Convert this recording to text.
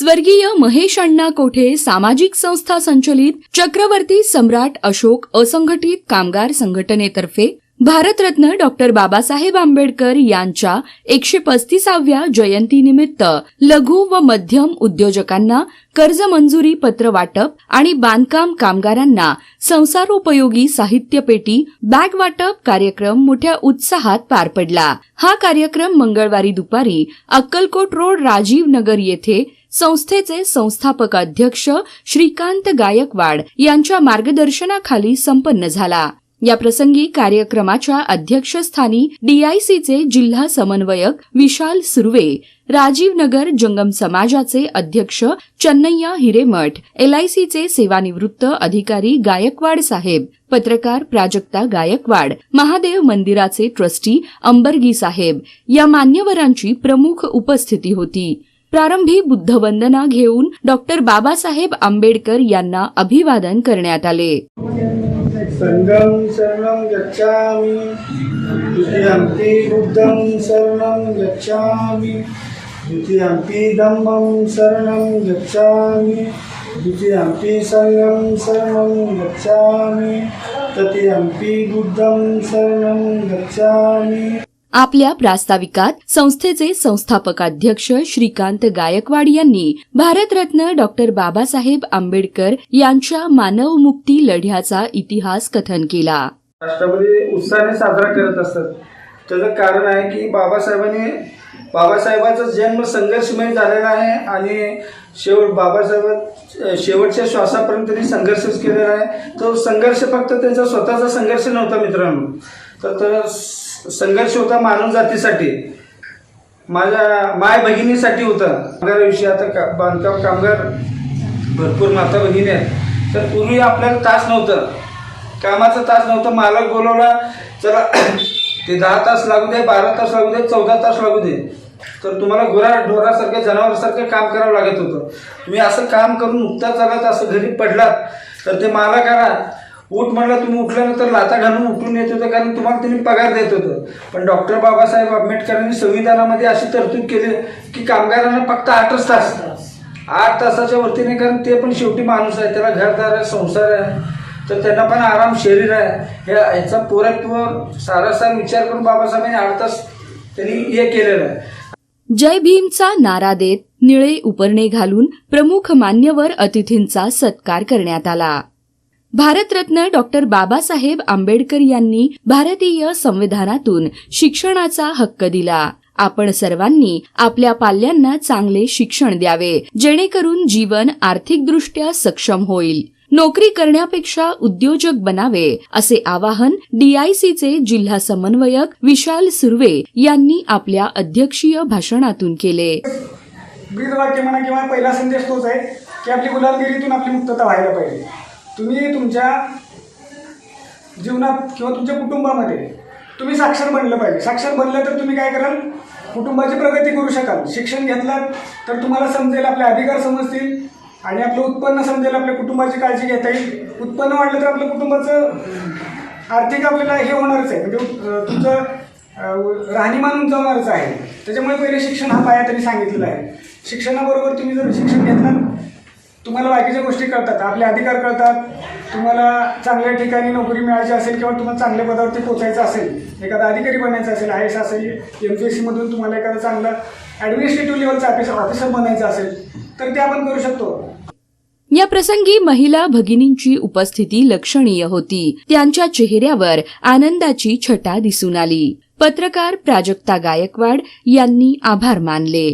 स्वर्गीय महेश अण्णा कोठे सामाजिक संस्था संचलित चक्रवर्ती सम्राट अशोक असंघटित कामगार संघटनेतर्फे भारतरत्न डॉक्टर बाबासाहेब आंबेडकर यांच्या 135व्या जयंतीनिमित्त लघु व मध्यम उद्योजकांना कर्ज मंजुरी पत्र वाटप आणि बांधकाम कामगारांना संसारोपयोगी साहित्य पेटी बॅग वाटप कार्यक्रम मोठ्या उत्साहात पार पडला। हा कार्यक्रम मंगळवारी दुपारी अक्कलकोट रोड राजीव नगर येथे संस्थेचे संस्थापक अध्यक्ष श्रीकांत गायकवाड यांच्या मार्गदर्शनाखाली संपन्न झाला। या प्रसंगी कार्यक्रमाच्या अध्यक्षस्थानी डीआयसीचे जिल्हा समन्वयक विशाल सुर्वे, राजीव नगर जंगम समाजाचे अध्यक्ष चन्नय्या हिरेमठ, एलआयसीचे सेवानिवृत्त अधिकारी गायकवाड साहेब, पत्रकार प्राजक्ता गायकवाड, महादेव मंदिराचे ट्रस्टी अंबरगी साहेब या मान्यवरांची प्रमुख उपस्थिती होती। प्रारंभी बुद्धवंदना घेऊन डॉक्टर बाबासाहेब आंबेडकर यांना अभिवादन करण्यात आले। संघं शरणं गच्छामि द्वितीयंपि बुद्धं शरणं गच्छामि द्वितीयंपि धम्मं शरणं गच्छामि द्वितीयंपि संघं शरणं गच्छामि तृतीयंपि बुद्धं शरणं गच्छामि। आपल्या प्रास्ताविकात संस्थेचे संस्थापक अध्यक्ष श्रीकांत गायकवाड यांनी भारतरत्न डॉक्टर बाबासाहेब आंबेडकर यांच्या मानवमुक्ती लढ्याचा इतिहास कथन केला। राष्ट्रपती उत्साहाने साजरा करत असतात। त्याचं कारण आहे की बाबासाहेबांचा जन्म संघर्षमय झालेला आहे आणि शेवटच्या श्वासापर्यंत त्यांनी संघर्षच केलेला आहे। तो संघर्ष फक्त त्यांचा स्वतःचा संघर्ष नव्हता मित्रांनो, तर संघर्ष होता मानव जातीसाठी, माझ्या माय भगिनीसाठी होता। कामगाराविषयी आता बांधकाम कामगार भरपूर माता भगिनी आहेत। तर पूर्वी आपल्याला तास नव्हतं, कामाचा तास नव्हतं। मालक बोलवला चला ते 10 तास लागू दे, 12 तास लागू दे, 14 तास लागू दे, तर तुम्हाला ढोरासारखं जनावरासारखं काम करावं लागत होतं। तुम्ही असं काम करून नुकताच चालत असं घरी पडलात तर ते मालकाला उठ म्हणलं, तुम्ही उठल्यानंतर लाथा घालून उठून येत होतं, कारण तुम्हाला त्यांनी पगार देत होतं। पण डॉक्टर बाबासाहेब आंबेडकरांनी संविधानामध्ये अशी तरतूद केली की कामगारांना फक्त 8 तासाच्या वरती नाही, कारण ते पण शेवटी माणूस आहे, त्याला घरदार आहे, संसार आहे, तर त्यांना पण आराम शरीर आहे। ह्याचा पुरेपूर सारासार विचार करून बाबासाहेबांनी 8 तास त्यांनी हे केलेलं आहे। जय भीमचा नारा देत निळे उपरणे घालून प्रमुख मान्यवर अतिथींचा सत्कार करण्यात आला। भारतरत्न डॉक्टर बाबासाहेब आंबेडकर यांनी भारतीय संविधानातून शिक्षणाचा हक्क दिला। आपण सर्वांनी आपल्या पाल्यांना चांगले शिक्षण द्यावे, जेणेकरून जीवन आर्थिकदृष्ट्या सक्षम होईल। नोकरी करण्यापेक्षा उद्योजक बनावे, असे आवाहन डीआयसीचे जिल्हा समन्वयक विशाल सुर्वे यांनी आपल्या अध्यक्षीय भाषणातून केले। ब्रीदवाक्य म्हणा किंवा पहिला संदेश तोच आहे की आपली गुलामगिरीतून आपली मुक्तता व्हायला पाहिजे। तुम्ही तुमच्या जीवनात किंवा तुमच्या कुटुंबामध्ये तुम्ही साक्षर बनलं पाहिजे। साक्षर बनलं तर तुम्ही काय कराल, कुटुंबाची प्रगती करू शकाल। शिक्षण घेतलं तर तुम्हाला समजेल, आपले अधिकार समजतील आणि आपलं उत्पन्न समजेल, आपल्या कुटुंबाची काळजी घेता येईल। उत्पन्न वाढलं तर आपल्या कुटुंबाचं आर्थिक आपल्याला हे होणारच आहे, म्हणजे तुमचं राहणीमान उंचावणारच आहे। त्याच्यामुळे पहिले शिक्षण हा पाया त्यांनी सांगितलेला आहे। शिक्षणाबरोबर तुम्ही जर शिक्षण घेतलं, तुम्हाला बाकीच्या गोष्टी कळतात, आपले अधिकार कळतात, तुम्हाला चांगल्या ठिकाणी नोकरी मिळायची असेल किंवा तुम्हाला चांगल्या पदावरती पोहोचायचं असेल, एखादा अधिकारी बनायचं असेल, IAS असेल, MPSC मधून तुम्हाला एखादा चांगला ॲडमिनिस्ट्रेटिव्ह लेवलचा ऑफिसर बनायचं असेल तर ते आपण करू शकतो। या प्रसंगी महिला भगिनींची उपस्थिती लक्षणीय होती। त्यांच्या चेहऱ्यावर आनंदाची छटा दिसून आली। पत्रकार प्राजक्ता गायकवाड यांनी आभार मानले।